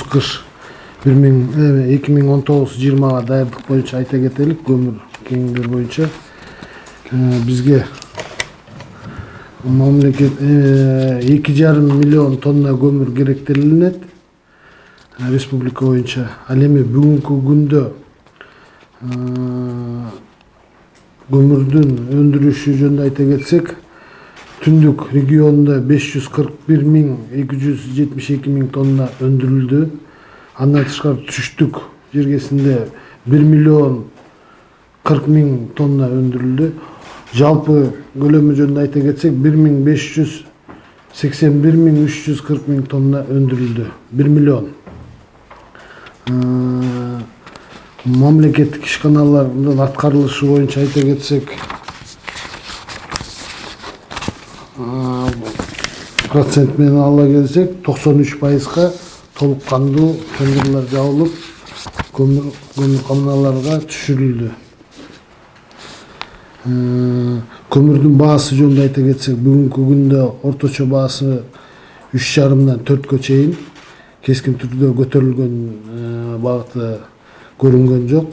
кыш 2019-20-га даярдык боюнча айта кетелик. Көмүр кеңдер боюнча бизге мамлекет 2,5 миллион тонна көмүр керектелинет республика боюнча. Ал эми бүгүнкү күндө көмүрдүн өндүрүшү жөнүндө айта кетсек, түндүк регионунда 541.272 миң тонна өндүрүлдү. Андан тышкары түштүк жергесинде 1 миллион 40 миң тонна өндүрүлдү. Жалпы көлөмү жөнүндө айта кетсек, 1,581,340 миң тонна өндүрүлдү. 1 миллион. Мамлекеттик ишканалардын аткарылышы боюнча айта кетсек, процент менен ала келсек, 93%га толук кандуу тендерлер жабылып, көмүр камераларга түшүрүлдү. Көмүрдүн баасы жөнүндө айта кетсек, бүгүнкү күндө орточо баасы 3,5-дан 4-кө чейин, кескин түрдө көтөрүлгөн багыты көрүнгөн жок.